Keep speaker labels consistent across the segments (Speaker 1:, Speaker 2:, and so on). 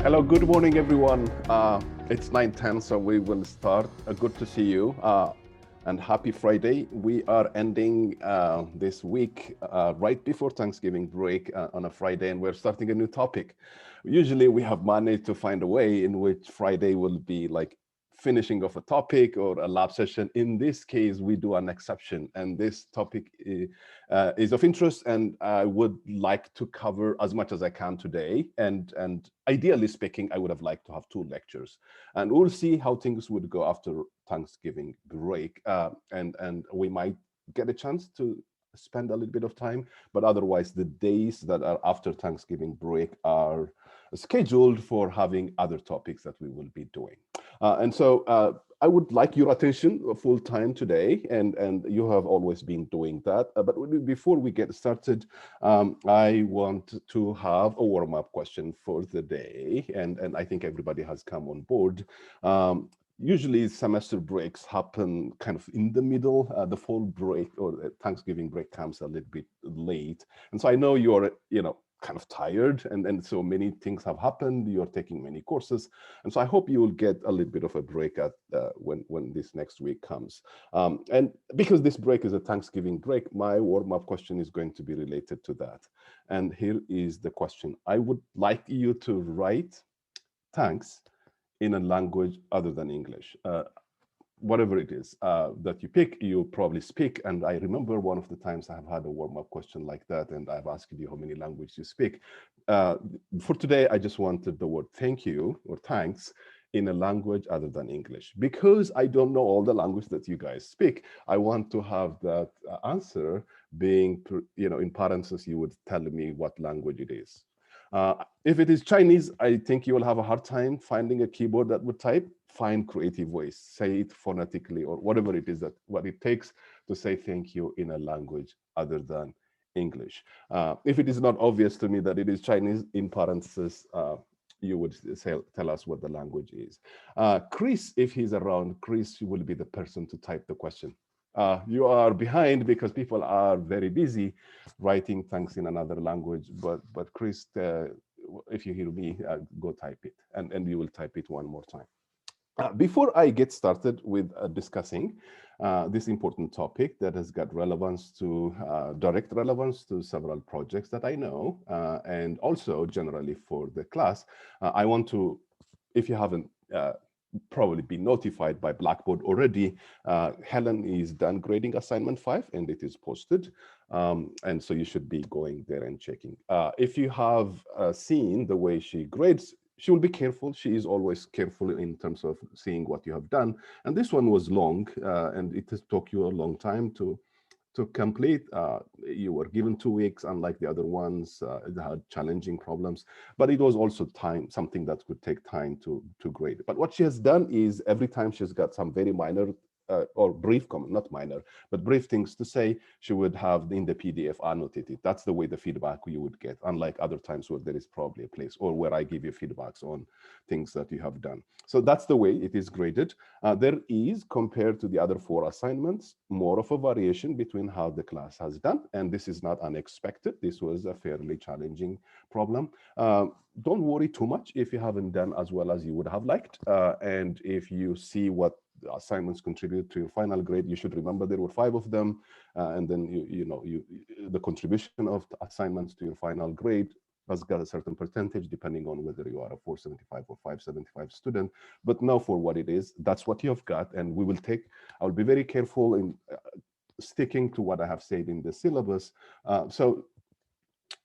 Speaker 1: Hello, good morning, everyone. It's 9:10, so we will start. Good to see you, and happy Friday. We are ending this week right before Thanksgiving break on a Friday, and we're starting a new topic. Usually we have managed to find a way in which Friday will be like finishing of a topic or a lab session. In this case, we do an exception, and this topic is of interest, and I would like to cover as much as I can today. And ideally speaking, I would have liked to have 2 lectures, and we'll see how things would go after Thanksgiving break, and we might get a chance to spend a little bit of time, but otherwise the days that are after Thanksgiving break are scheduled for having other topics that we will be doing. And so I would like your attention full time today, and you have always been doing that. But before we get started, I want to have a warm-up question for the day, and I think everybody has come on board. Usually semester breaks happen kind of in the middle. The fall break or the Thanksgiving break comes a little bit late. And so I know you're, kind of tired, and so many things have happened. You're taking many courses. And so I hope you will get a little bit of a break at when this next week comes. And because this break is a Thanksgiving break, my warm-up question is going to be related to that. And here is the question. I would like you to write thanks in a language other than English. Whatever it is that you pick, you probably speak. And I remember one of the times I've had a warm-up question like that, and I've asked you how many languages you speak. For today, I just wanted the word thank you or thanks in a language other than English. Because I don't know all the language that you guys speak, I want to have that answer being, in parentheses, you would tell me what language it is. If it is Chinese, I think you will have a hard time finding a keyboard that would type. Find creative ways, say it phonetically or whatever it is that what it takes to say thank you in a language other than English. If it is not obvious to me that it is Chinese, in parentheses, you would tell us what the language is. Chris, if he's around, Chris will be the person to type the question. You are behind because people are very busy writing thanks in another language. But Chris, if you hear me, go type it, and you will type it one more time. Before I get started with discussing this important topic that has got relevance to direct relevance to several projects that I know, and also generally for the class, I want to, if you haven't probably been notified by Blackboard already, Helen is done grading assignment 5 and it is posted. And so you should be going there and checking. If you have seen the way she grades, she will be careful. She is always careful in terms of seeing what you have done. And this one was long, and it has took you a long time to complete. You were given 2 weeks, unlike the other ones that had challenging problems. But it was also something that could take time to grade. But what she has done is every time she's got some very minor or brief comment, not minor, but brief things to say, she would have in the PDF annotated. That's the way the feedback you would get, unlike other times where there is probably a place or where I give you feedbacks on things that you have done. So that's the way it is graded. There is, compared to the other 4 assignments, more of a variation between how the class has done. And this is not unexpected. This was a fairly challenging problem. Don't worry too much if you haven't done as well as you would have liked. And if you see what the assignments contribute to your final grade, you should remember there were 5 of them, and then the contribution of the assignments to your final grade has got a certain percentage depending on whether you are a 475 or 575 student. But now for what it is, that's what you have got, and I'll be very careful in sticking to what I have said in the syllabus.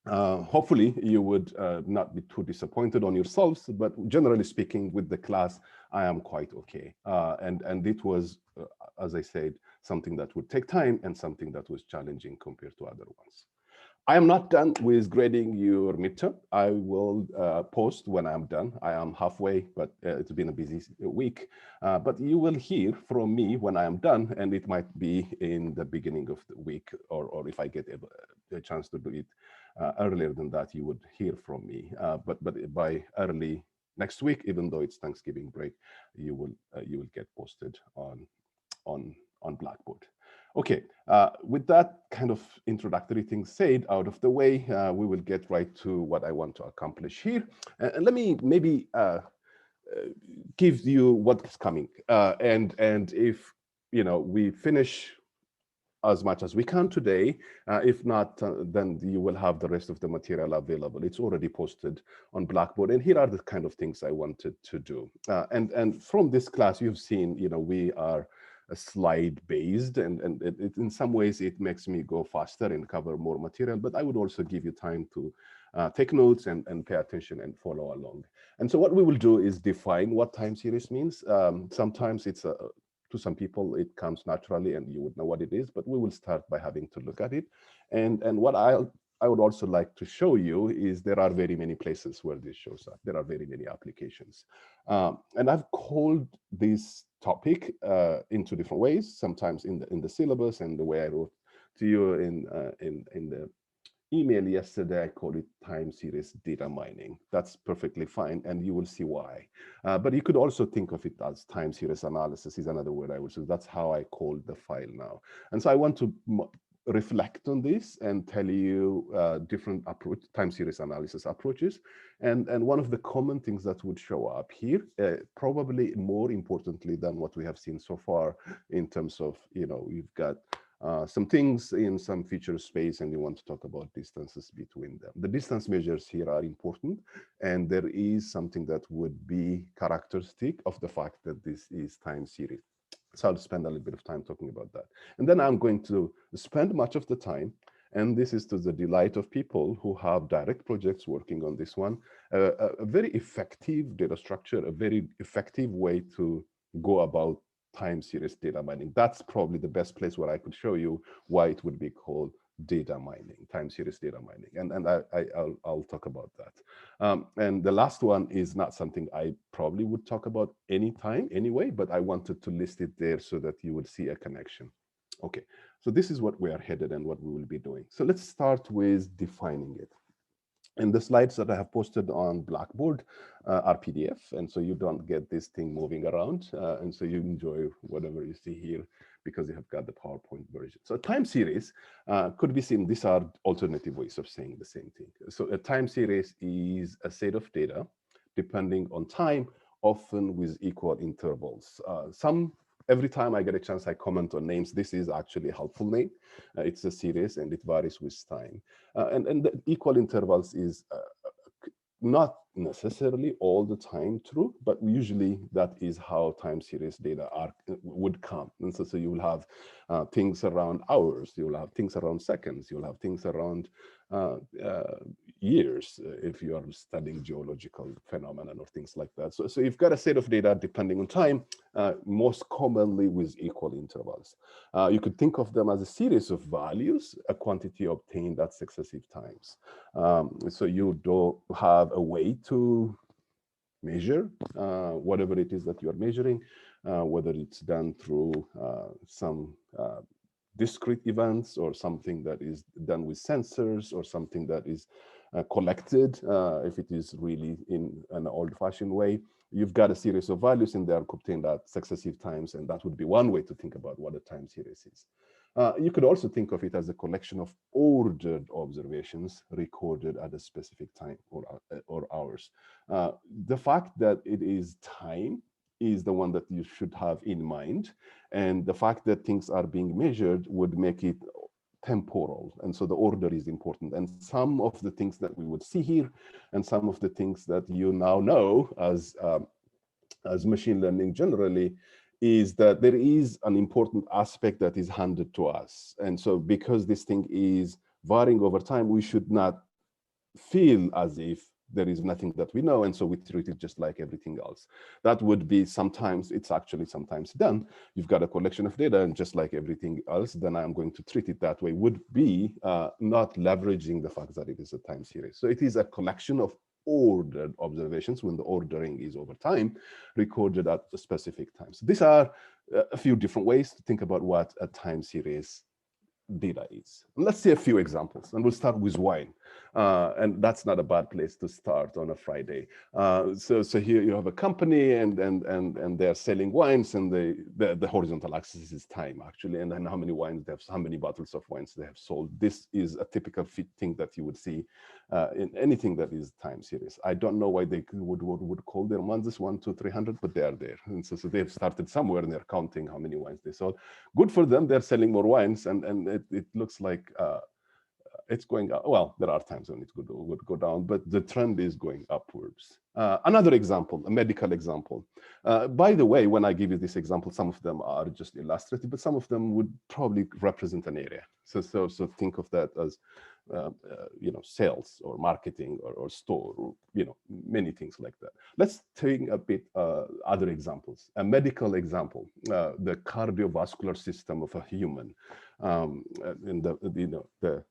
Speaker 1: Hopefully you would not be too disappointed on yourselves, but generally speaking, with the class, I am quite okay. And it was, as I said, something that would take time and something that was challenging compared to other ones. I am not done with grading your midterm. I will post when I'm done. I am halfway, but it's been a busy week. But you will hear from me when I am done, and it might be in the beginning of the week, or if I get a chance to do it earlier than that, you would hear from me. But by early next week, even though it's Thanksgiving break, you will get posted on Blackboard. Okay, with that, kind of introductory things said out of the way, we will get right to what I want to accomplish here. And let me maybe give you what's coming. And if we finish as much as we can today. If not, then you will have the rest of the material available. It's already posted on Blackboard. And here are the kind of things I wanted to do. And from this class, you've seen, we are slide based, and in some ways it makes me go faster and cover more material, but I would also give you time to take notes and pay attention and follow along. And so what we will do is define what time series means. Sometimes it's to some people, it comes naturally and you would know what it is, but we will start by having to look at it. And what I would also like to show you is there are very many places where this shows up. There are very many applications. And I've called this topic in two different ways, sometimes in the syllabus, and the way I wrote to you in the email yesterday, I called it time series data mining. That's perfectly fine, and you will see why. But you could also think of it as time series analysis is another word I would say. That's how I call the file now. And so I want to reflect on this and tell you different time series analysis approaches. And one of the common things that would show up here, probably more importantly than what we have seen so far in terms of, you've got some things in some feature space and you want to talk about distances between them. The distance measures here are important, and there is something that would be characteristic of the fact that this is time series. So I'll spend a little bit of time talking about that. And then I'm going to spend much of the time, and this is to the delight of people who have direct projects working on this one, a very effective data structure, a very effective way to go about time series data mining. That's probably the best place where I could show you why it would be called data mining, time series data mining. And I'll talk about that. And the last one is not something I probably would talk about anytime anyway, but I wanted to list it there so that you would see a connection. Okay, so this is what we are headed and what we will be doing. So let's start with defining it. And the slides that I have posted on Blackboard are PDF, and so you don't get this thing moving around, and so you enjoy whatever you see here because you have got the PowerPoint version. So a time series could be seen, these are alternative ways of saying the same thing. So a time series is a set of data depending on time, often with equal intervals. Every time I get a chance, I comment on names. This is actually a helpful name. It's a series and it varies with time. And the equal intervals is not necessarily all the time true, but usually that is how time series data would come. And so you will have things around hours, you will have things around seconds, you will have things around years if you are studying geological phenomena or things like that. So you've got a set of data depending on time, most commonly with equal intervals. You could think of them as a series of values, a quantity obtained at successive times. So you do have a way to measure whatever it is that you are measuring, whether it's done through some discrete events or something that is done with sensors or something that is collected, if it is really in an old-fashioned way. You've got a series of values in there obtained at successive times, and that would be one way to think about what a time series is. You could also think of it as a collection of ordered observations recorded at a specific time or hours. The fact that it is time is the one that you should have in mind. And the fact that things are being measured would make it temporal. And so the order is important. And some of the things that we would see here and some of the things that you now know as machine learning generally is that there is an important aspect that is handed to us. And so because this thing is varying over time, we should not feel as if there is nothing that we know, and so we treat it just like everything else. That would be sometimes, it's actually sometimes done. You've got a collection of data, and just like everything else, then I'm going to treat it that way, would be not leveraging the fact that it is a time series. So it is a collection of ordered observations when the ordering is over time, recorded at a specific time. So these are a few different ways to think about what a time series data is. And let's see a few examples, and we'll start with wine. And that's not a bad place to start on a Friday. So here you have a company, and they're selling wines, and the horizontal axis is time, actually, and then how many wines they have, how many bottles of wines they have sold. This is a typical thing that you would see in anything that is time series. I don't know why they would call their ones 1 to 300, but they are there. And so they've started somewhere, and they're counting how many wines they sold. Good for them, they're selling more wines, and it looks like it's going up. Well, there are times when it would go down, but the trend is going upwards. Another example, a medical example. By the way, when I give you this example, some of them are just illustrative, but some of them would probably represent an area. So think of that as sales or marketing or store, or many things like that. Let's take a bit other examples. A medical example, the cardiovascular system of a human, in the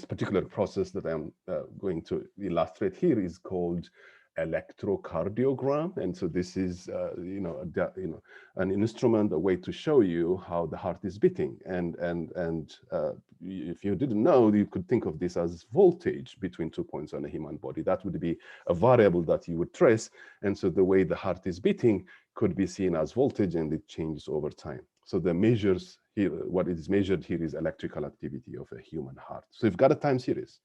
Speaker 1: particular process that I'm going to illustrate here is called electrocardiogram. And so this is an instrument, a way to show you how the heart is beating. And if you didn't know, you could think of this as voltage between 2 points on a human body. That would be a variable that you would trace. And so the way the heart is beating could be seen as voltage, and it changes over time. So the measures here, what is measured here is electrical activity of a human heart. So you've got a time series.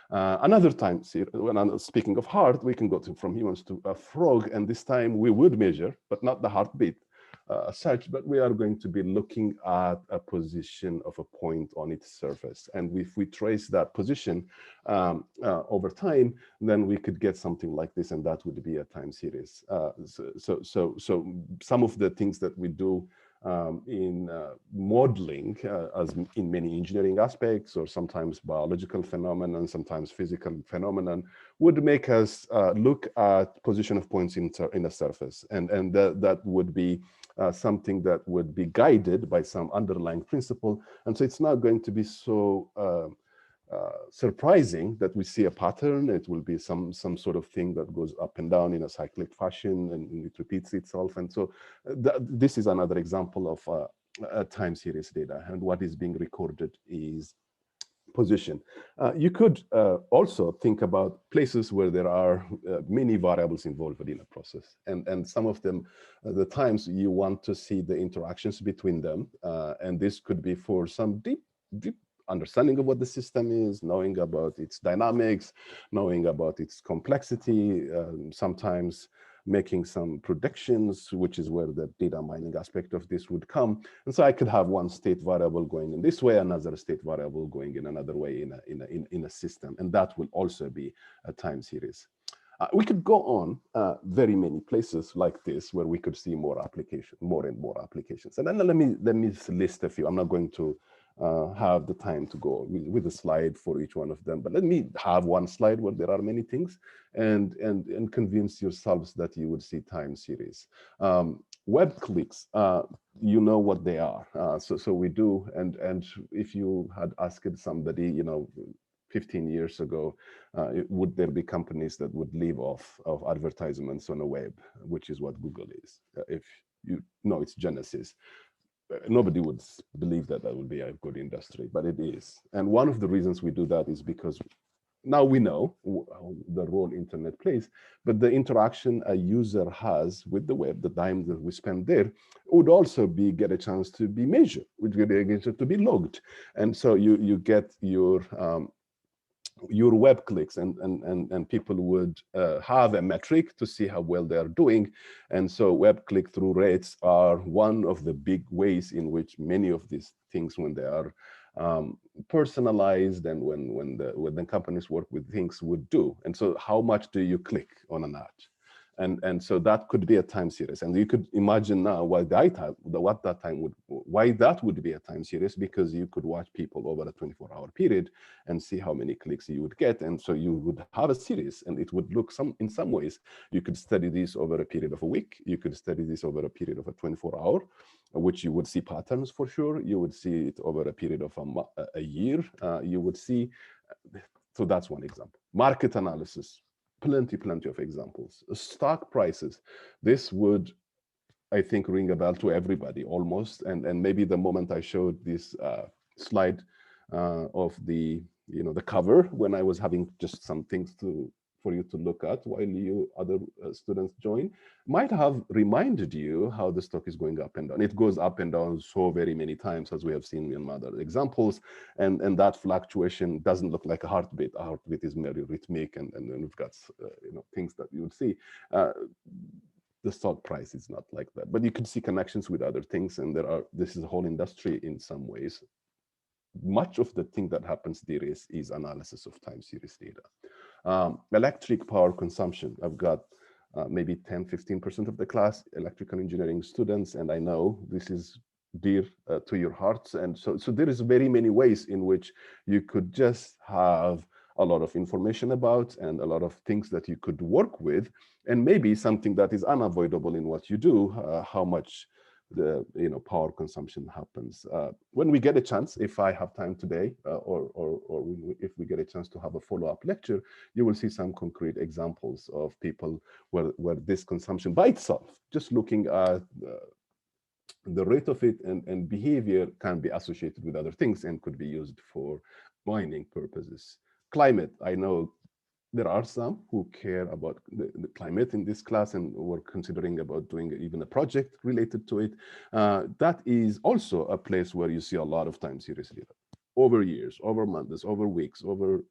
Speaker 1: Another time series, when I'm speaking of heart, we can go from humans to a frog, and this time we would measure, but not the heartbeat as such, but we are going to be looking at a position of a point on its surface. And if we trace that position over time, then we could get something like this, and that would be a time series. So some of the things that we do in modeling, as in many engineering aspects, or sometimes biological phenomenon, sometimes physical phenomenon, would make us look at position of points in a surface, and that would be something that would be guided by some underlying principle. And so it's not going to be so surprising that we see a pattern. It will be some sort of thing that goes up and down in a cyclic fashion, and it repeats itself. And so this is another example of a time series data, and what is being recorded is position. You could also think about places where there are many variables involved in a process, and some of them, the times you want to see the interactions between them, and this could be for some deep understanding of what the system is, knowing about its dynamics, knowing about its complexity, sometimes making some predictions, which is where the data mining aspect of this would come. And so I could have one state variable going in this way, another state variable going in another way in a system, and that will also be a time series. We could go on very many places like this where we could see more and more applications. And then let me list a few. I'm not going to have the time to go with a slide for each one of them, but let me have one slide where there are many things, and convince yourselves that you would see time series. Web clicks, you know what they are. So we do, and if you had asked somebody, 15 years ago, would there be companies that would live off of advertisements on the web, which is what Google is? If you know its genesis, nobody would believe that would be a good industry, but it is. And one of the reasons we do that is because now we know the role internet plays, but the interaction a user has with the web, the time that we spend there, would also get a chance to be measured, would get a chance to be logged. And so you get your web clicks, and people would have a metric to see how well they are doing. And so web click-through rates are one of the big ways in which many of these things, when they are personalized, and when the companies work with things, would do. And so how much do you click on an ad? And so that could be a time series, and you could imagine now why that would be a time series, because you could watch people over a 24-hour period and see how many clicks you would get, and so you would have a series, and it would look in some ways. You could study this over a period of a week. You could study this over a period of a 24-hour, which you would see patterns for sure. You would see it over a period of a year. You would see. So that's one example. Market analysis. Plenty of examples. Stock prices. This would, I think, ring a bell to everybody almost. And maybe the moment I showed this slide, of the the cover when I was having just some things for you to look at while you other students join, might have reminded you how the stock is going up and down. It goes up and down so very many times, as we have seen in other examples, and that fluctuation doesn't look like a heartbeat. A heartbeat is merely rhythmic, and then we've got things that you would see. The stock price is not like that, but you can see connections with other things, and this is a whole industry in some ways. Much of the thing that happens there is analysis of time series data. Electric power consumption. I've got maybe 10–15% of the class electrical engineering students, and I know this is dear to your hearts. And so there is very many ways in which you could just have a lot of information about and a lot of things that you could work with, and maybe something that is unavoidable in what you do, how much the power consumption happens. When we get a chance, if I have time today, if we get a chance to have a follow-up lecture, you will see some concrete examples of people where this consumption by itself, just looking at the rate of it and behavior, can be associated with other things and could be used for mining purposes. Climate, I know there are some who care about the climate in this class, and we're considering about doing even a project related to it. That is also a place where you see a lot of time series data over years, over months, over weeks, over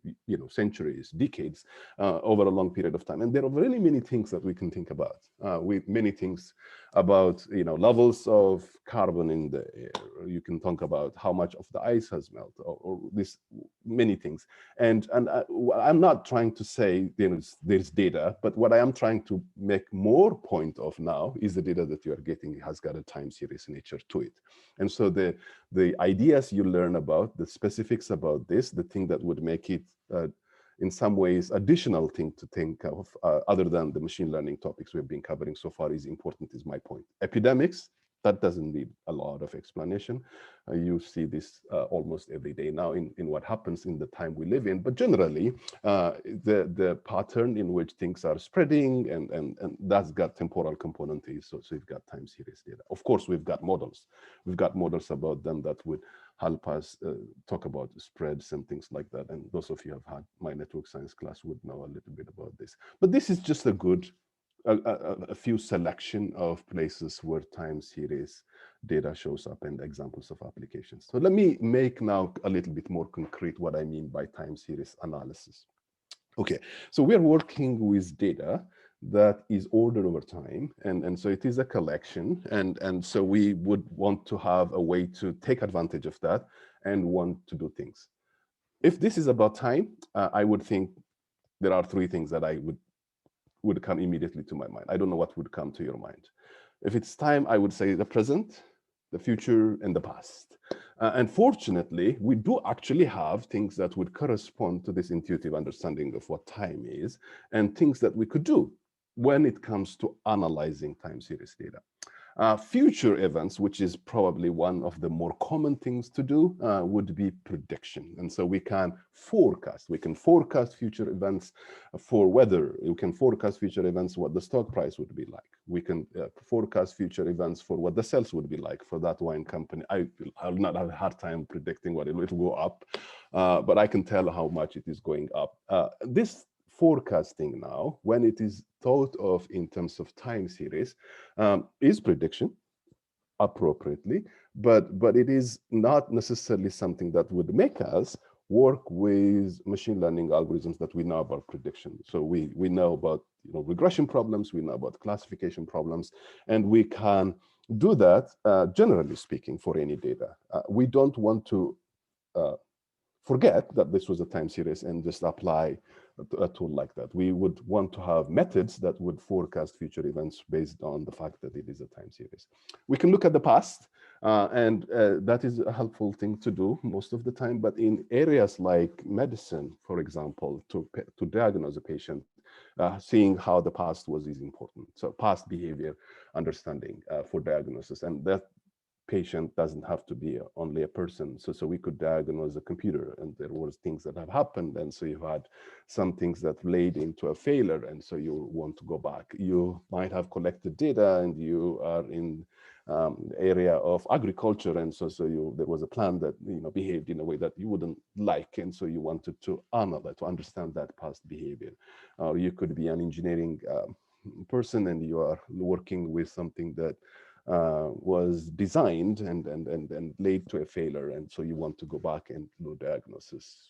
Speaker 1: centuries, decades, over a long period of time. And there are really many things that we can think about. With many things about levels of carbon in the air. You can talk about how much of the ice has melted, or this many things. And I'm not trying to say there's data, but what I am trying to make more point of now is the data that you are getting has got a time series nature to it. And so the ideas you learn about, the specifics about this, the thing that would make it in some ways additional thing to think of, other than the machine learning topics we've been covering so far, is important, is my point. Epidemics, that doesn't need a lot of explanation. You see this almost every day now in what happens in the time we live in. But generally, the pattern in which things are spreading, and that's got temporal component. So we've got time series data. Of course, we've got models. We've got models about them that would help us talk about spreads and things like that. And those of you who have had my network science class would know a little bit about this. But this is just a few selection of places where time series data shows up and examples of applications. So let me make now a little bit more concrete what I mean by time series analysis. Okay, so we're working with data that is ordered over time, and so it is a collection, and so we would want to have a way to take advantage of that and want to do things. If this is about time, I would think there are three things that I would come immediately to my mind. I don't know what would come to your mind. If it's time, I would say the present, the future, and the past. And fortunately, we do actually have things that would correspond to this intuitive understanding of what time is, and things that we could do when it comes to analyzing time series data. Future events, which is probably one of the more common things to do, would be prediction. And so we can forecast. We can forecast future events for weather. We can forecast future events what the stock price would be like. We can forecast future events for what the sales would be like for that wine company. I'll not have a hard time predicting what it will go up, but I can tell how much it is going up. This forecasting now, when it is thought of in terms of time series, is prediction appropriately, but it is not necessarily something that would make us work with machine learning algorithms that we know about prediction. So we know about regression problems, we know about classification problems, and we can do that generally speaking for any data. We don't want to forget that this was a time series and just apply a tool like that. We would want to have methods that would forecast future events based on the fact that it is a time series. We can look at the past, and that is a helpful thing to do most of the time. But in areas like medicine, for example, to diagnose a patient, seeing how the past was is important. So past behavior understanding for diagnosis, and that patient doesn't have to be only a person. So we could diagnose a computer, and there was things that have happened, and so you had some things that led into a failure, and so you want to go back. You might have collected data, and you are in area of agriculture, and so there was a plant that behaved in a way that you wouldn't like, and so you wanted to analyze, to understand that past behavior. Or you could be an engineering person, and you are working with something that was designed and led to a failure, and so you want to go back and do diagnosis.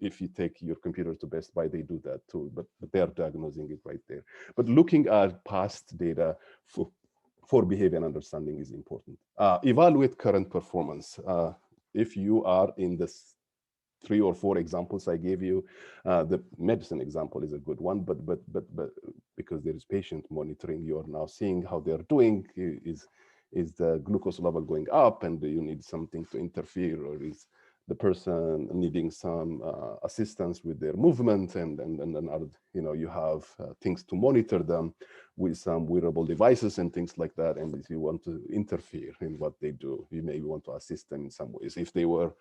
Speaker 1: If you take your computer to Best Buy, they do that too, but they are diagnosing it right there. But looking at past data for behavior and understanding is important. Evaluate current performance. If you are in this 3 or 4 examples I gave you, the medicine example is a good one, but because there is patient monitoring, you are now seeing how they're doing. Is the glucose level going up, and do you need something to interfere, or is the person needing some assistance with their movement, and you have things to monitor them with some wearable devices and things like that. And if you want to interfere in what they do, you maybe want to assist them in some ways. If they were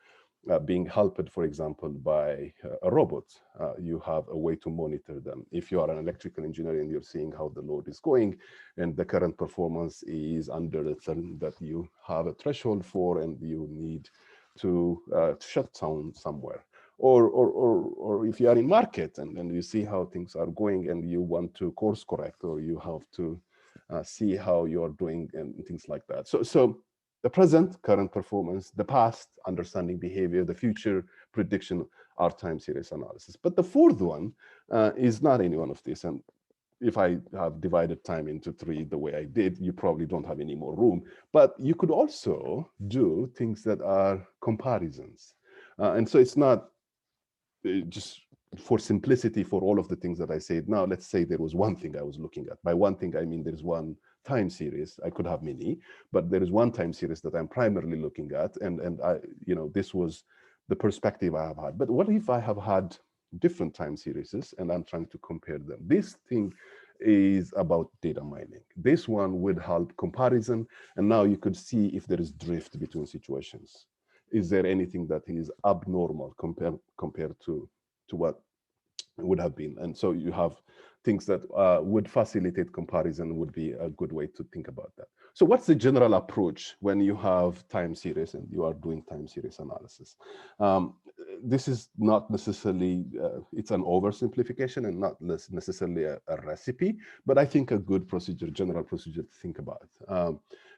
Speaker 1: being helped, for example, by a robot, you have a way to monitor them. If you are an electrical engineer and you're seeing how the load is going, and the current performance is under the certain that you have a threshold for, and you need to shut down somewhere. Or if you are in market and you see how things are going and you want to course correct, or you have to see how you're doing and things like that. So the present, current performance, the past, understanding behavior, the future, prediction, are time series analysis. But the fourth one is not any one of these. And if I have divided time into 3 the way I did, you probably don't have any more room. But you could also do things that are comparisons. And so it's not just for simplicity for all of the things that I said. Now, let's say there was one thing I was looking at. By one thing, I mean there's one time series. I could have many, but there is one time series that I'm primarily looking at. And I, this was the perspective I have had. But what if I have had different time series and I'm trying to compare them? This thing is about data mining. This one would help comparison. And now you could see if there is drift between situations. Is there anything that is abnormal compared to what would have been? And so you have things that would facilitate comparison, would be a good way to think about that. So what's the general approach when you have time series and you are doing time series analysis? This is not necessarily, it's an oversimplification and not necessarily a recipe, but I think a good procedure, general procedure to think about.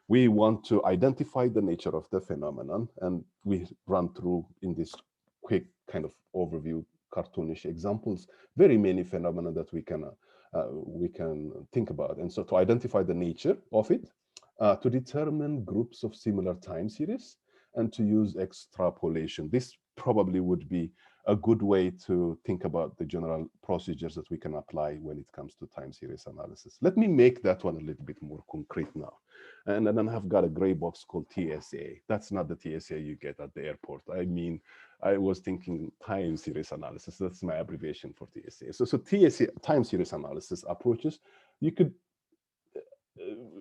Speaker 1: We want to identify the nature of the phenomenon, and we run through in this quick kind of overview, cartoonish examples, very many phenomena that we can think about. And so to identify the nature of it, to determine groups of similar time series, and to use extrapolation. This probably would be a good way to think about the general procedures that we can apply when it comes to time series analysis. Let me make that one a little bit more concrete now. And then I've got a gray box called TSA. That's not the TSA you get at the airport. I mean, I was thinking time series analysis. That's my abbreviation for TSA. So TSA, time series analysis approaches, you could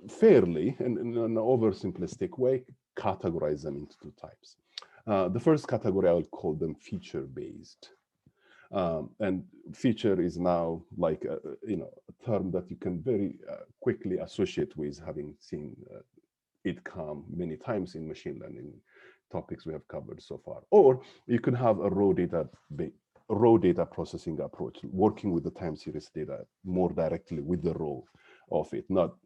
Speaker 1: fairly, in an oversimplistic way, categorize them into 2 types. The first category, I would call them feature-based. And feature is now like a term that you can very quickly associate with having seen it come many times in machine learning topics we have covered so far. Or you could have a raw data processing approach, working with the time series data more directly with the raw of it, not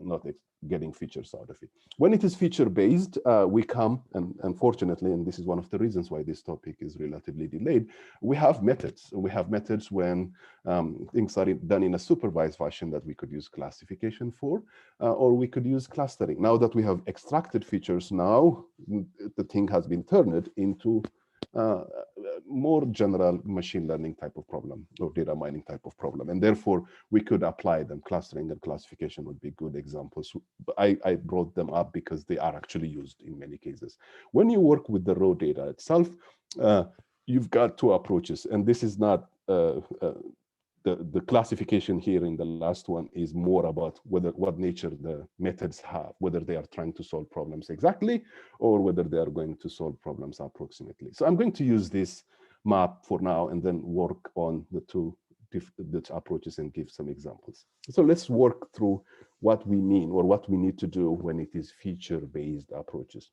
Speaker 1: getting features out of it. When it is feature-based, we come, and unfortunately, and this is one of the reasons why this topic is relatively delayed, we have methods. We have methods when things are done in a supervised fashion that we could use classification for, or we could use clustering. Now that we have extracted features, now the thing has been turned into more general machine learning type of problem or data mining type of problem. And therefore, we could apply them. Clustering and classification would be good examples. I brought them up because they are actually used in many cases. When you work with the raw data itself, you've got 2 approaches. And this is not the classification here in the last one is more about what nature the methods have, whether they are trying to solve problems exactly or whether they are going to solve problems approximately. So I'm going to use this map for now and then work on the 2 the approaches and give some examples. So let's work through what we mean or what we need to do when it is feature-based approaches.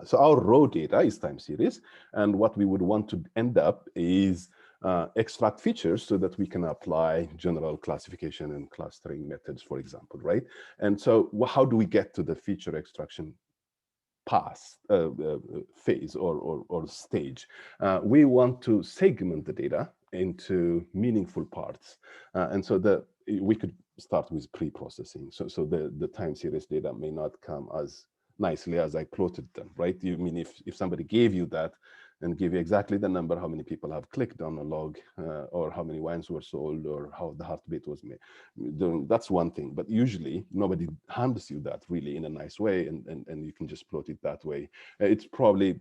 Speaker 1: So our raw data is time series, and what we would want to end up is extract features so that we can apply general classification and clustering methods, for example, right? And so how do we get to the feature extraction phase or stage? We want to segment the data into meaningful parts. And so we could start with pre-processing. So the time series data may not come as nicely as I plotted them, right? You mean if somebody gave you that and give you exactly the number, how many people have clicked on a log, or how many wines were sold, or how the heartbeat was made, that's one thing. But usually nobody hands you that really in a nice way, and you can just plot it that way. It probably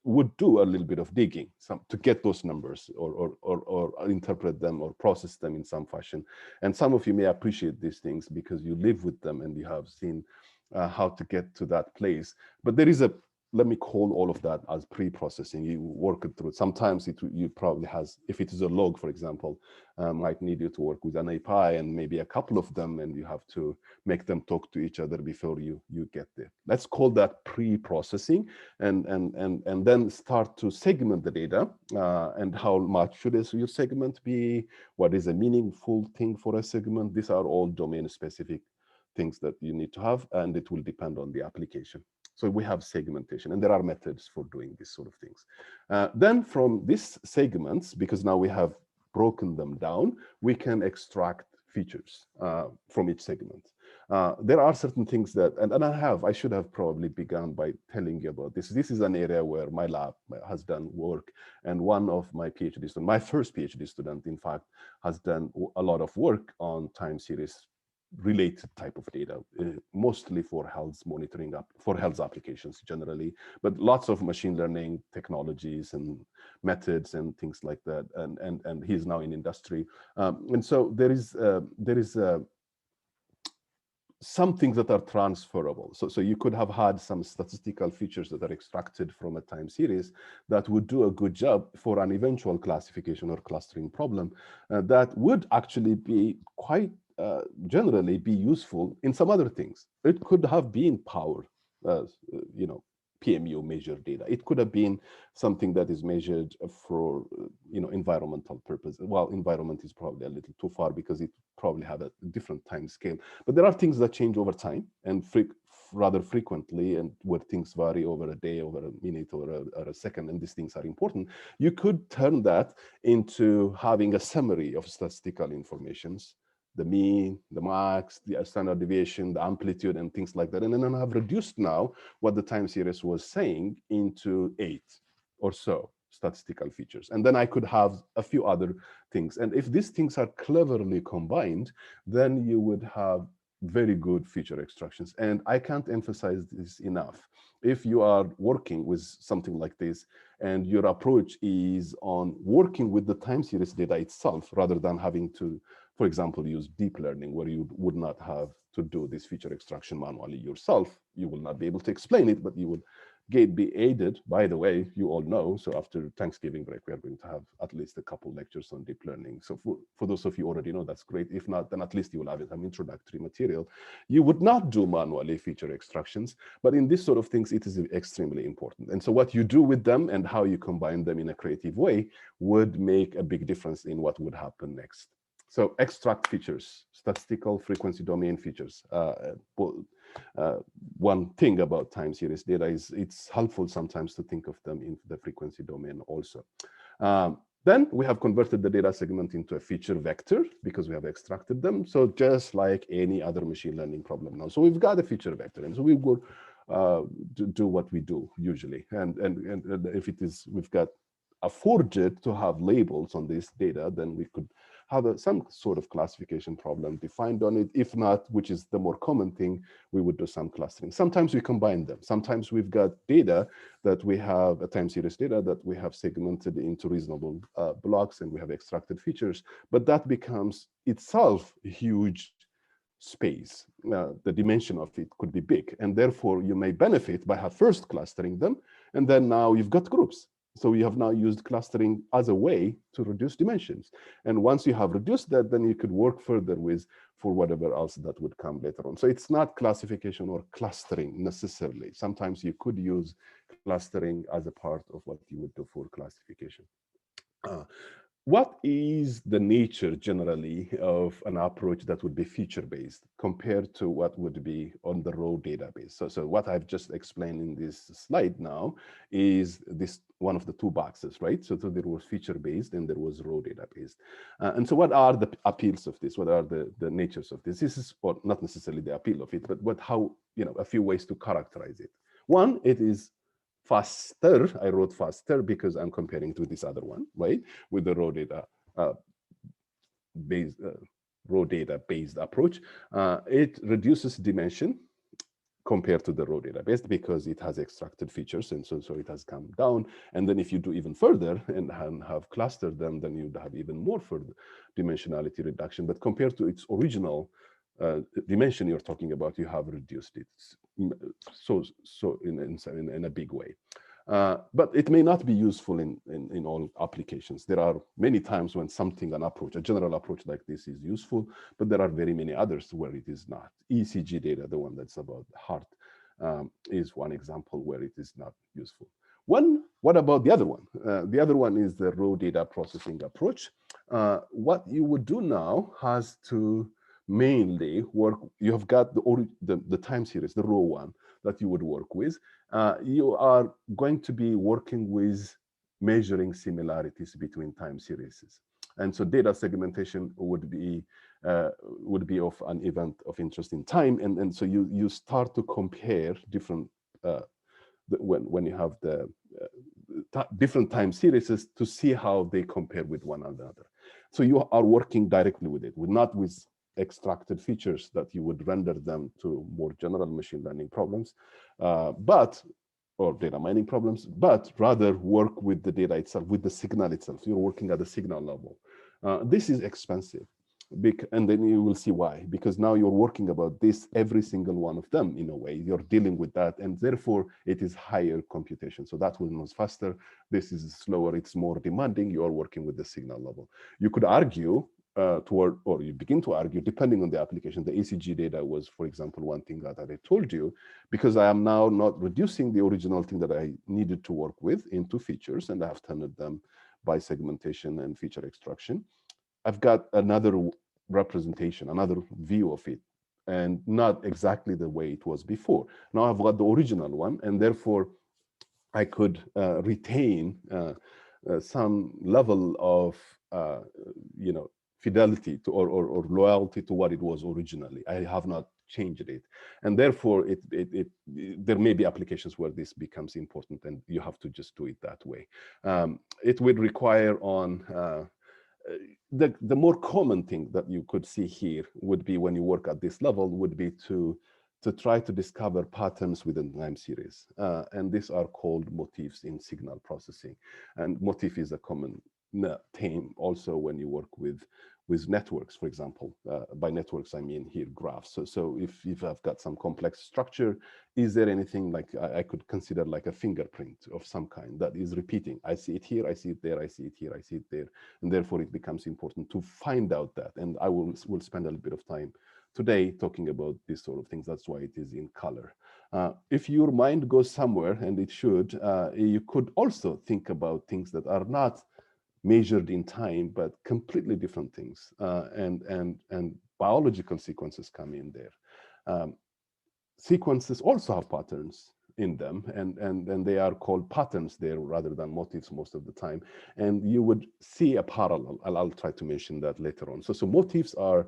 Speaker 1: would do a little bit of digging to get those numbers, or interpret them or process them in some fashion. And some of you may appreciate these things because you live with them and you have seen how to get to that place. But there is let me call all of that as pre-processing. You work it through. Sometimes you probably has, if it is a log, for example, might need you to work with an API and maybe a couple of them, and you have to make them talk to each other before you get there. Let's call that pre-processing, and then start to segment the data, and how much should your segment be? What is a meaningful thing for a segment? These are all domain-specific things that you need to have, and it will depend on the application. So we have segmentation, and there are methods for doing these sort of things. Then from these segments, because now we have broken them down, we can extract features from each segment. There are certain things that, and I should have probably begun by telling you about this. This is an area where my lab has done work, and one of my PhD students, my first PhD student, in fact, has done a lot of work on time series related type of data, mostly for health monitoring, for health applications generally, but lots of machine learning technologies and methods and things like that. And he's now in industry. And so there is some things that are transferable. So you could have had some statistical features that are extracted from a time series that would do a good job for an eventual classification or clustering problem that would actually be quite generally be useful in some other things. It could have been power, PMU measured data. It could have been something that is measured for, environmental purpose. Well, environment is probably a little too far because it probably have a different time scale. But there are things that change over time and rather frequently, and where things vary over a day, over a minute, or a second, and these things are important. You could turn that into having a summary of statistical informations, the mean, the max, the standard deviation, the amplitude, and things like that. And then I have reduced now what the time series was saying into 8 or so statistical features. And then I could have a few other things. And if these things are cleverly combined, then you would have very good feature extractions. And I can't emphasize this enough. If you are working with something like this, and your approach is on working with the time series data itself, rather than having to, for example, use deep learning, where you would not have to do this feature extraction manually yourself. You will not be able to explain it, but you would be aided. By the way, you all know, so after Thanksgiving break, we are going to have at least a couple lectures on deep learning. So for those of you already know, that's great. If not, then at least you will have some introductory material. You would not do manually feature extractions, but in this sort of things, it is extremely important. And so what you do with them and how you combine them in a creative way would make a big difference in what would happen next. So extract features, statistical frequency domain features. One thing about time series data is it's helpful sometimes to think of them in the frequency domain also. Then we have converted the data segment into a feature vector because we have extracted them. So just like any other machine learning problem now. So we've got a feature vector, and so we will do what we do usually. And if it is, we've got afforded it to have labels on this data, then we could have some sort of classification problem defined on it. If not, which is the more common thing, we would do some clustering. Sometimes we combine them. Sometimes we've got data that we have, a time series data that we have segmented into reasonable blocks, and we have extracted features, but that becomes itself a huge space. The dimension of it could be big, and therefore you may benefit by first clustering them, and then now you've got groups. So we have now used clustering as a way to reduce dimensions. And once you have reduced that, then you could work further with for whatever else that would come later on. So it's not classification or clustering necessarily. Sometimes you could use clustering as a part of what you would do for classification. What is the nature generally of an approach that would be feature-based compared to what would be on the raw database? So what I've just explained in this slide now is this one of the two boxes, right? So there was feature-based and there was raw database. And so what are the appeals of this? What are the natures of this? This is, or not necessarily the appeal of it, but how, a few ways to characterize it. One, it is faster. I wrote faster because I'm comparing to this other one, right? With the raw data based approach. It reduces dimension compared to the raw database because it has extracted features, and so it has come down. And then if you do even further and have clustered them, then you'd have even more further dimensionality reduction. But compared to its original dimension you're talking about, you have reduced it so in a big way. But it may not be useful in all applications. There are many times when a general approach like this is useful, but there are very many others where it is not. ECG data, the one that's about the heart, is one example where it is not useful. What about the other one? The other one is the raw data processing approach. What you would do now has to mainly work. You have got the time series, the raw one that you would work with. You are going to be working with measuring similarities between time series. And so data segmentation would be of an event of interest in time. And so you start to compare different, when you have the different time series to see how they compare with one another. So you are working directly with it, not with extracted features that you would render them to more general machine learning problems, or data mining problems, but rather work with the data itself, with the signal itself. You're working at the signal level. This is expensive, and then you will see why, because now you're working about this, every single one of them in a way. You're dealing with that, and therefore it is higher computation. So that one was faster. This is slower. It's more demanding. You are working with the signal level. You could argue or you begin to argue, depending on the application. The ECG data was, for example, one thing that I told you, because I am now not reducing the original thing that I needed to work with into features, and I have turned them by segmentation and feature extraction. I've got another representation, another view of it, and not exactly the way it was before. Now I've got the original one, and therefore I could retain some level of, fidelity to or loyalty to what it was originally. I have not changed it, and therefore there may be applications where this becomes important, and you have to just do it that way. It would require on the more common thing that you could see here would be, when you work at this level, would be to try to discover patterns within time series, and these are called motifs in signal processing. And motif is a common theme also when you work with networks, for example. By networks, I mean here graphs. So if I've got some complex structure, is there anything like I could consider like a fingerprint of some kind that is repeating? I see it here, I see it there, I see it here, I see it there, and therefore it becomes important to find out that. And I will spend a little bit of time today talking about these sort of things. That's why it is in color. If your mind goes somewhere, and it should, you could also think about things that are not measured in time, but completely different things, and biological sequences come in there. Sequences also have patterns in them, and they are called patterns there rather than motifs most of the time. And you would see a parallel. I'll try to mention that later on. So motifs are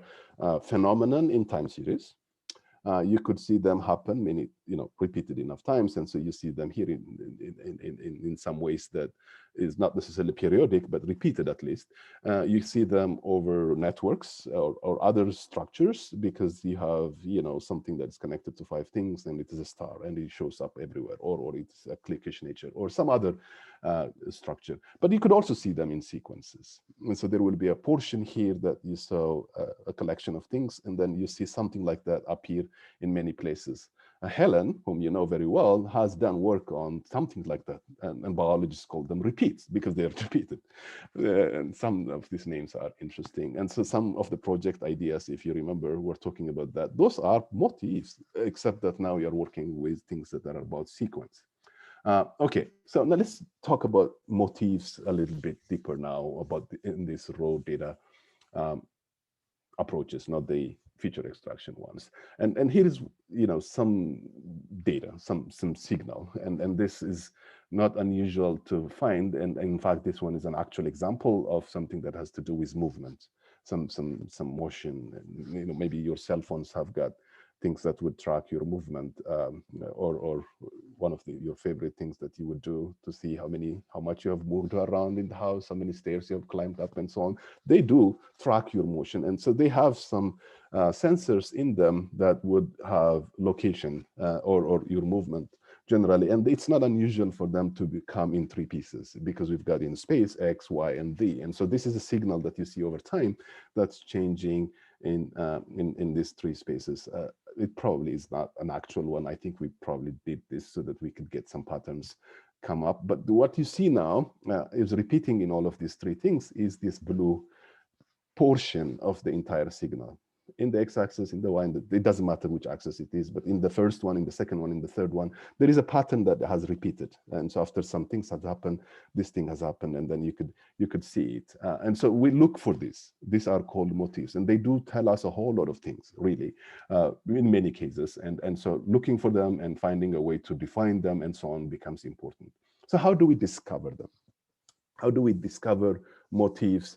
Speaker 1: phenomenon in time series. You could see them happen many, repeated enough times, and so you see them here in some ways that is not necessarily periodic, but repeated at least. You see them over networks or other structures, because you have, something that's connected to 5 things, and it is a star, and it shows up everywhere, or it's a cliquish nature, or some other structure. But you could also see them in sequences, and so there will be a portion here that you saw a collection of things, and then you see something like that appear in many places. Helen, whom you know very well, has done work on something like that, and biologists call them repeats because they are repeated. And some of these names are interesting. And so some of the project ideas, if you remember, we're talking about that. Those are motifs, except that now you're working with things that are about sequence. Okay, so now let's talk about motifs a little bit deeper now about in this raw data um, approaches, not the feature extraction ones. And here is, some data, some signal, and this is not unusual to find. And in fact, this one is an actual example of something that has to do with movement, some motion. And, maybe your cell phones have got things that would track your movement, or one of your favorite things that you would do to see how much you have moved around in the house, how many stairs you have climbed up, and so on. They do track your motion, and so they have some sensors in them that would have location or your movement generally. And it's not unusual for them to come in 3 pieces, because we've got in space X, Y, and Z. And so this is a signal that you see over time that's changing in these 3 spaces. It probably is not an actual one. I think we probably did this so that we could get some patterns come up. But what you see now is repeating in all of these 3 things is this blue portion of the entire signal. In the x-axis, in the y, it doesn't matter which axis it is, but in the first one, in the second one, in the third one, there is a pattern that has repeated. And so after some things have happened, this thing has happened, and then you could see it. And so we look for this. These are called motifs, and they do tell us a whole lot of things, really, in many cases. And so looking for them and finding a way to define them and so on becomes important. So how do we discover them? How do we discover motifs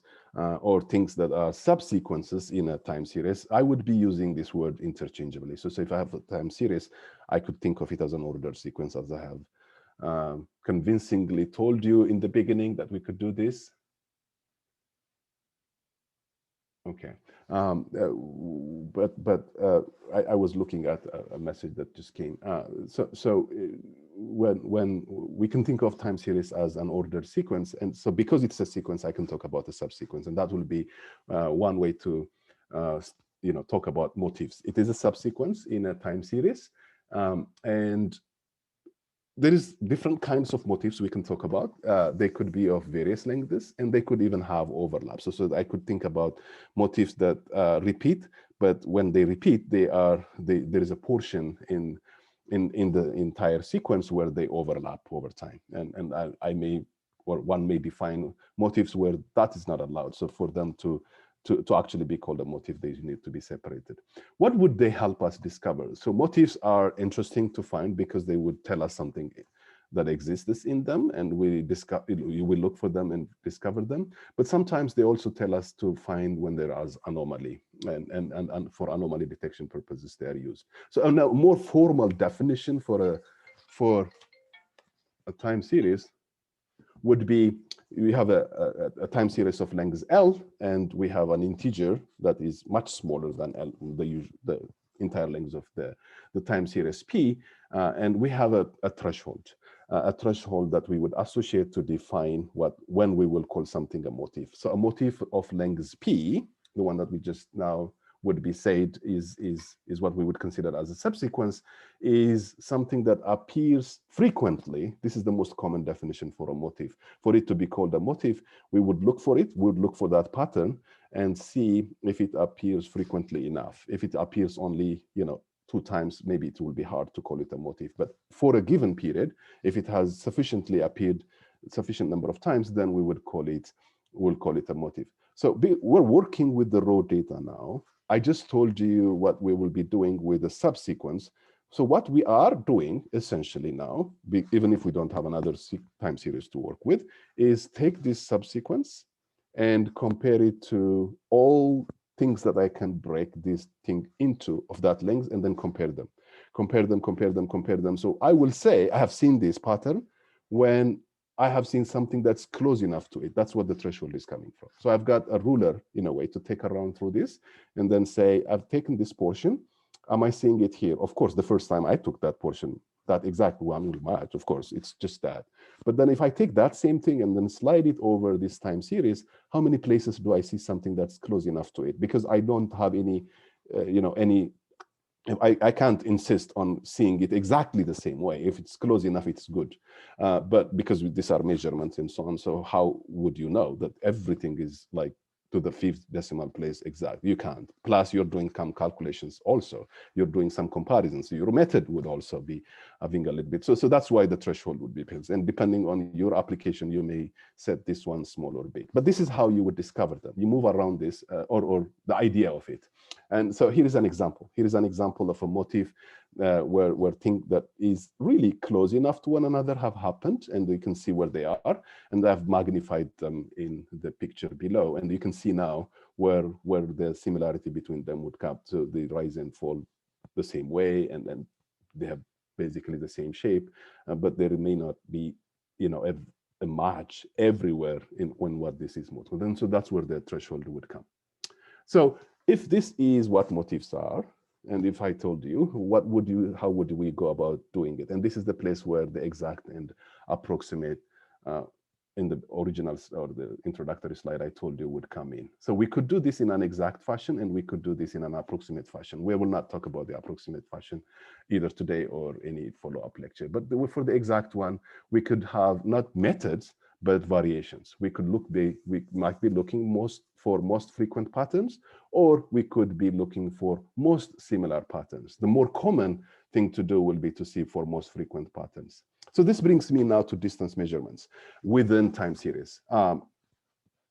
Speaker 1: or things that are subsequences in a time series? I would be using this word interchangeably. So if I have a time series, I could think of it as an ordered sequence, as I have convincingly told you in the beginning that we could do this. Okay, but I was looking at a message that just came. So when we can think of time series as an ordered sequence, and so because it's a sequence, I can talk about a subsequence, and that will be one way to talk about motifs. It is a subsequence in a time series, and there is different kinds of motifs we can talk about. They could be of various lengths, and they could even have overlaps. So I could think about motifs that repeat, but when they repeat, there is a portion in the entire sequence where they overlap over time. And I may, or one may define motifs where that is not allowed. So for them to actually be called a motif, they need to be separated. What would they help us discover? So motifs are interesting to find because they would tell us something that exists in them, and we look for them and discover them. But sometimes they also tell us to find when there is anomaly, and for anomaly detection purposes they are used. So a more formal definition for a time series would be, we have a time series of length L, and we have an integer that is much smaller than L, the entire length of the time series P, and we have a threshold that we would associate to define when we will call something a motif. So a motif of length P, the one that we just now would be said is what we would consider as a subsequence, is something that appears frequently. This is the most common definition for a motif. For it to be called a motif, we would look for it, we would look for that pattern and see if it appears frequently enough. If it appears only, 2 times, maybe it will be hard to call it a motif. But for a given period, if it has sufficiently appeared sufficient number of times, then we'll call it a motif. So we're working with the raw data now. I just told you what we will be doing with the subsequence. So what we are doing essentially now, even if we don't have another time series to work with, is take this subsequence and compare it to all things that I can break this thing into of that length, and then compare them. So I will say I have seen this pattern when I have seen something that's close enough to it. That's what the threshold is coming from. So I've got a ruler in a way to take around through this and then say, I've taken this portion. Am I seeing it here? Of course, the first time I took that portion, that exact one will match. Of course, it's just that. But then if I take that same thing and then slide it over this time series, how many places do I see something that's close enough to it? Because I don't have any I can't insist on seeing it exactly the same way. If it's close enough, it's good. But because these are measurements and so on, so how would you know that everything is like to the 5th decimal place exact? You can't. Plus, you're doing some calculations also. You're doing some comparisons. So your method would also be having a little bit. So that's why the threshold would be fixed. And depending on your application, you may set this one small or big. But this is how you would discover them. You move around this or the idea of it. And so here is an example. Here is an example of a motif where things that is really close enough to one another have happened, and you can see where they are. And I've magnified them in the picture below. And you can see now where the similarity between them would come to the rise and fall the same way, and then they have basically the same shape, but there may not be, a match everywhere in when what this is moved. And so that's where the threshold would come. So if this is what motifs are, and if I told you, how would we go about doing it? And this is the place where the exact and approximate in the original or the introductory slide I told you would come in. So we could do this in an exact fashion, and we could do this in an approximate fashion. We will not talk about the approximate fashion either today or any follow-up lecture. But for the exact one, we could have not methods, but variations. We might be looking for most frequent patterns, or we could be looking for most similar patterns. The more common thing to do will be to see for most frequent patterns. So this brings me now to distance measurements within time series.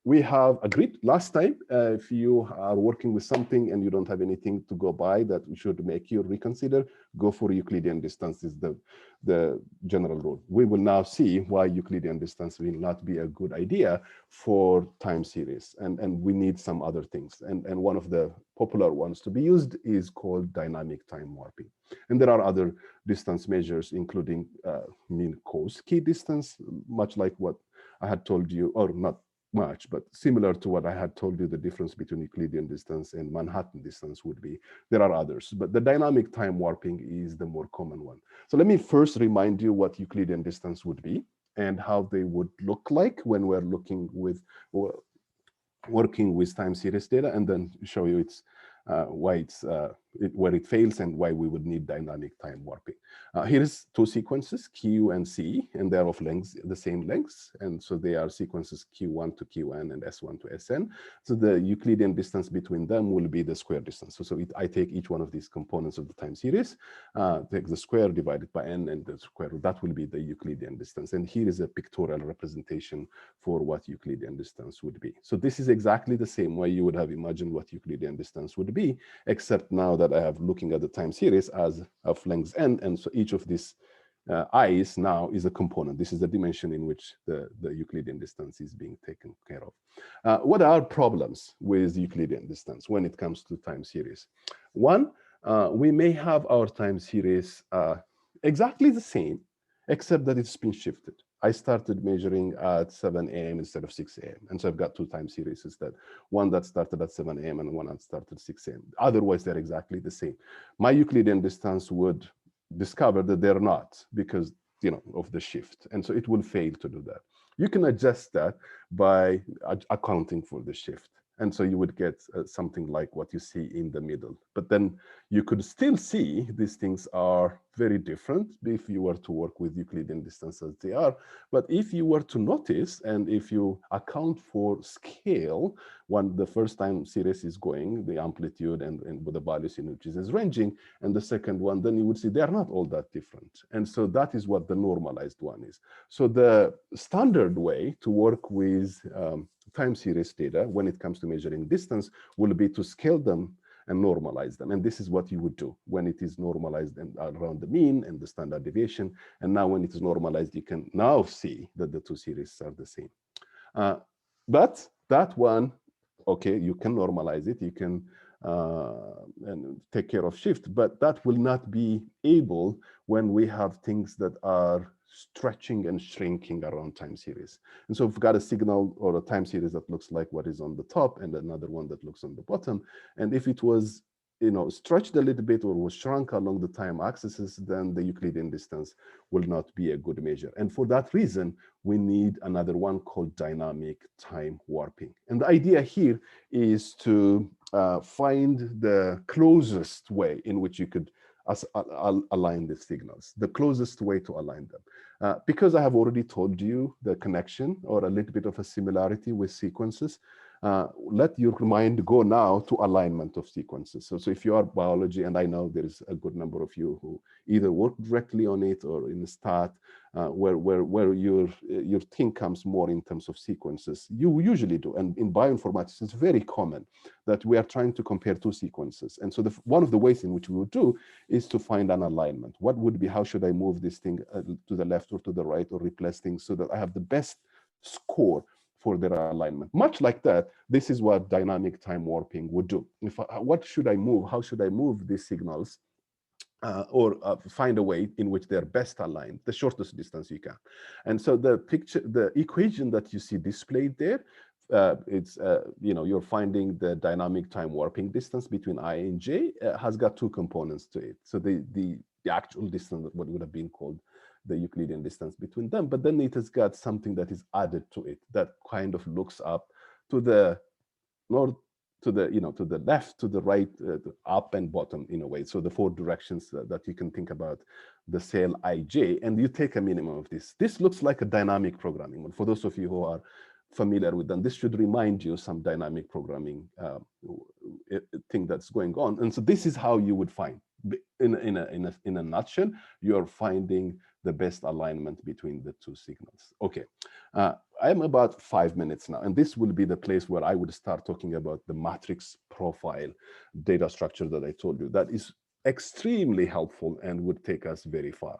Speaker 1: We have agreed last time, if you are working with something and you don't have anything to go by that should make you reconsider, go for Euclidean distance is the general rule. We will now see why Euclidean distance will not be a good idea for time series, and we need some other things. And one of the popular ones to be used is called dynamic time warping. And there are other distance measures, including Minkowski distance, much like what I had told you, or not much, but similar to what I had told you, the difference between Euclidean distance and Manhattan distance would be. There are others, but the dynamic time warping is the more common one. So let me first remind you what Euclidean distance would be and how they would look like when we're working with time series data, and then show you where it fails and why we would need dynamic time warping. Here's two sequences, Q and C, and they're of lengths, the same lengths. And so they are sequences Q1 to Qn and S1 to Sn. So the Euclidean distance between them will be the square distance. So I take each one of these components of the time series, take the square divided by n, and the square root, that will be the Euclidean distance. And here is a pictorial representation for what Euclidean distance would be. So this is exactly the same way you would have imagined what Euclidean distance would be, except now that I have looking at the time series as of length n, and so each of these i's now is a component. This is the dimension in which the Euclidean distance is being taken care of. What are problems with Euclidean distance when it comes to time series? One, we may have our time series exactly the same, except that it's been shifted. I started measuring at 7 a.m. instead of 6 a.m. And so I've got two time series instead, one that started at 7 a.m. and one that started 6 a.m. Otherwise, they're exactly the same. My Euclidean distance would discover that they're not because, of the shift. And so it will fail to do that. You can adjust that by accounting for the shift. And so you would get something like what you see in the middle. But then you could still see these things are very different if you were to work with Euclidean distance as they are. But if you were to notice, and if you account for scale, when the first time series is going, the amplitude and with the values in which it is ranging, and the second one, then you would see they are not all that different. And so that is what the normalized one is. So the standard way to work with time series data when it comes to measuring distance will be to scale them and normalize them. And this is what you would do when it is normalized and around the mean and the standard deviation. And now when it is normalized, you can now see that the two series are the same. But that one, okay, you can normalize it, you can and take care of shift, but that will not be able when we have things that are stretching and shrinking around time series. And so we've got a signal or a time series that looks like what is on the top and another one that looks on the bottom. And if it was stretched a little bit or was shrunk along the time axes, then the Euclidean distance will not be a good measure. And for that reason, we need another one called dynamic time warping. And the idea here is to find the closest way in which you could align the signals, the closest way to align them. Because I have already told you the connection or a little bit of a similarity with sequences, let your mind go now to alignment of sequences. So if you are biology, and I know there is a good number of you who either work directly on it or in stat, where your thing comes more in terms of sequences, you usually do. And in bioinformatics, it's very common that we are trying to compare two sequences. And so one of the ways in which we would do is to find an alignment. What would be, how should I move this thing to the left or to the right, or replace things so that I have the best score for their alignment? Much like that, this is what dynamic time warping would do. What should I move? How should I move these signals? Or find a way in which they're best aligned, the shortest distance you can. And so the equation that you see displayed there, it's, you're finding the dynamic time warping distance between I and J has got two components to it. So the actual distance, what would have been called the Euclidean distance between them, but then it has got something that is added to it that kind of looks up to the north, to the left, to the right, up and bottom in a way. So the four directions that you can think about the cell ij, and you take a minimum of this. This looks like a dynamic programming. And for those of you who are familiar with them, this should remind you some dynamic programming thing that's going on. And so this is how you would find, in a nutshell, you're finding the best alignment between the two signals. Okay, I'm about 5 minutes now, and this will be the place where I would start talking about the matrix profile data structure that I told you. That is extremely helpful and would take us very far.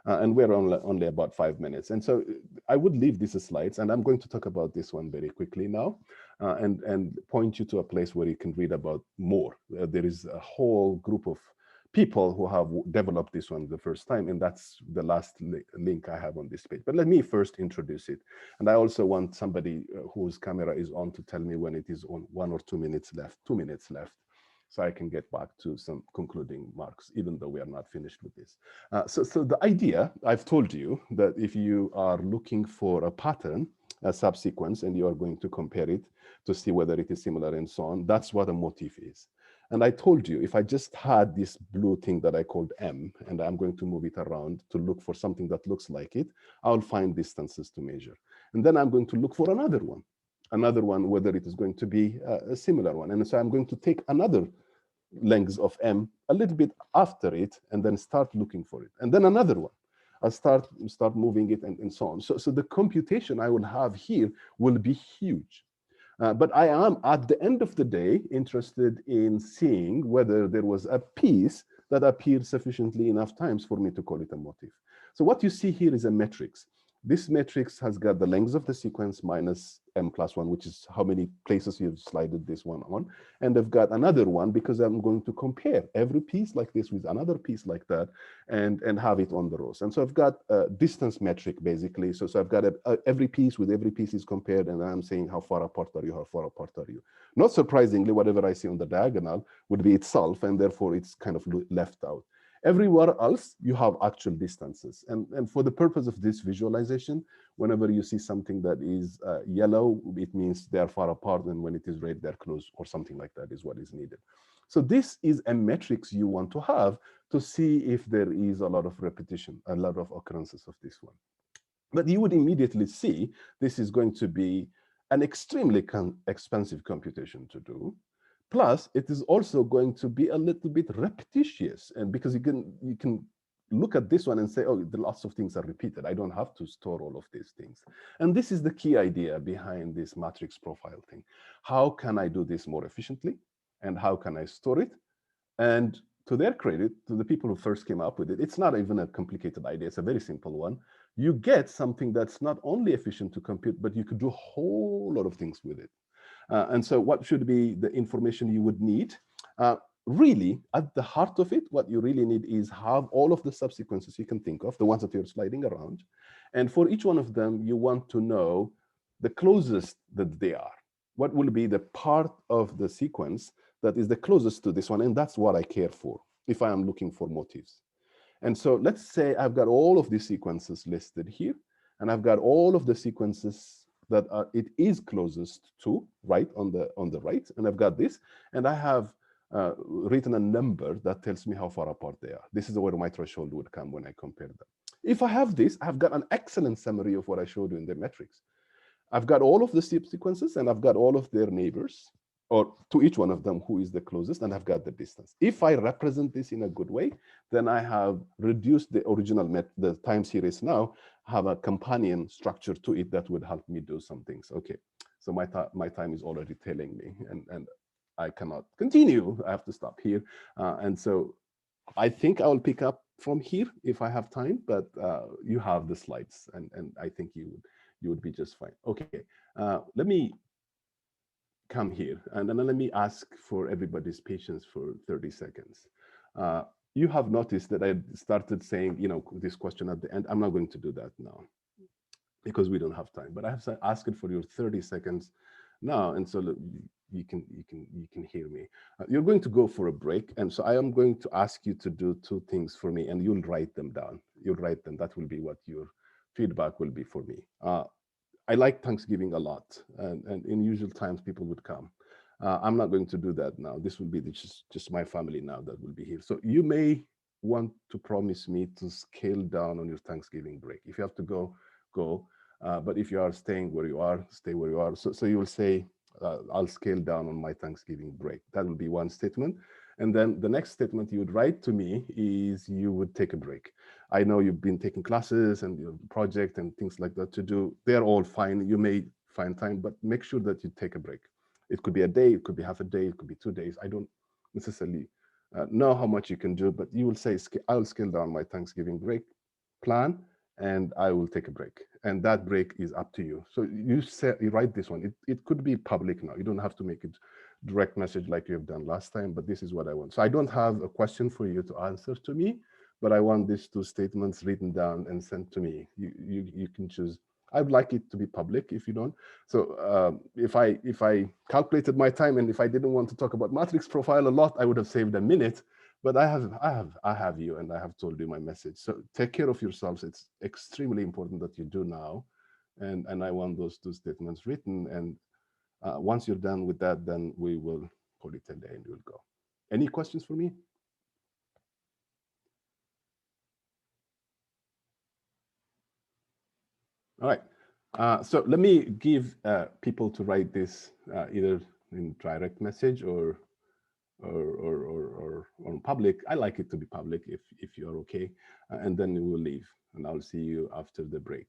Speaker 1: And we're only about 5 minutes. And so I would leave these slides, and I'm going to talk about this one very quickly now, and point you to a place where you can read about more. There is a whole group of people who have developed this one the first time, and that's the last link I have on this page. But let me first introduce it. And I also want somebody whose camera is on to tell me when it is on. 1 or 2 minutes left, 2 minutes left, so I can get back to some concluding marks, even though we are not finished with this. So the idea, I've told you that if you are looking for a pattern, a subsequence, and you are going to compare it to see whether it is similar and so on, that's what a motif is. And I told you, if I just had this blue thing that I called M, and I'm going to move it around to look for something that looks like it, I'll find distances to measure. And then I'm going to look for another one, whether it is going to be a similar one. And so I'm going to take another length of M a little bit after it, and then start looking for it. And then another one. I'll start moving it, and so on. So the computation I will have here will be huge. But I am, at the end of the day, interested in seeing whether there was a piece that appeared sufficiently enough times for me to call it a motif. So what you see here is a matrix. This matrix has got the length of the sequence minus m+1, which is how many places you've slided this one on. And I've got another one because I'm going to compare every piece like this with another piece like that, and have it on the rows. And so I've got a distance metric, basically. So I've got every piece with every piece is compared, and I'm saying how far apart are you, how far apart are you. Not surprisingly, whatever I see on the diagonal would be itself, and therefore it's kind of left out. Everywhere else, you have actual distances. And for the purpose of this visualization, whenever you see something that is yellow, it means they're far apart, and when it is red, they're close, or something like that is what is needed. So this is a matrix you want to have to see if there is a lot of repetition, a lot of occurrences of this one. But you would immediately see this is going to be an extremely expensive computation to do. Plus, it is also going to be a little bit repetitious, and because you can look at this one and say, oh, lots of things are repeated. I don't have to store all of these things. And this is the key idea behind this matrix profile thing. How can I do this more efficiently? And how can I store it? And to their credit, to the people who first came up with it, it's not even a complicated idea. It's a very simple one. You get something that's not only efficient to compute, but you could do a whole lot of things with it. And so what should be the information you would need? Really, at the heart of it, what you really need is have all of the subsequences you can think of, the ones that you're sliding around. And for each one of them, you want to know the closest that they are. What will be the part of the sequence that is the closest to this one? And that's what I care for if I am looking for motifs. And so let's say I've got all of these sequences listed here, and I've got all of the sequences that it is closest to, right, on the right, and I've got this, and I have written a number that tells me how far apart they are. This is where my threshold would come when I compare them. If I have this, I've got an excellent summary of what I showed you in the metrics. I've got all of the sequences, and I've got all of their neighbors, or to each one of them who is the closest, and I've got the distance. If I represent this in a good way, then I have reduced the original the time series now, have a companion structure to it that would help me do some things. Okay, so my time is already telling me, and I cannot continue. I have to stop here. And so I think I will pick up from here if I have time, but you have the slides, and I think you would be just fine. Okay, let me come here, and then let me ask for everybody's patience for 30 seconds. You have noticed that I started saying, this question at the end. I'm not going to do that now because we don't have time, but I have asked for your 30 seconds now, and so you can hear me. You're going to go for a break, and so I am going to ask you to do two things for me, and you'll write them down. You'll write them. That will be what your feedback will be for me. I like Thanksgiving a lot, and in usual times people would come. I'm not going to do that now. This will be just my family now that will be here. So you may want to promise me to scale down on your Thanksgiving break. If you have to go, go. But if you are staying where you are, stay where you are. So you will say, I'll scale down on my Thanksgiving break. That will be one statement. And then the next statement you would write to me is you would take a break. I know you've been taking classes and your project and things like that to do. They're all fine. You may find time, but make sure that you take a break. It could be a day, it could be half a day, it could be 2 days. I don't necessarily know how much you can do, but you will say, I'll scale down my Thanksgiving break plan, and I will take a break. And that break is up to you. So you write this one. It could be public now. You don't have to make it direct message like you have done last time, but this is what I want. So I don't have a question for you to answer to me, but I want these two statements written down and sent to me. You can choose. I would like it to be public if you don't. So if I calculated my time, and if I didn't want to talk about matrix profile a lot, I would have saved a minute. But I have you, and I have told you my message. So take care of yourselves. It's extremely important that you do now, and I want those two statements written. And once you're done with that, then we will call it a day and we'll go. Any questions for me? All right. So let me give people to write this either in direct message or on public. I like it to be public if you're okay, and then we will leave, and I'll see you after the break.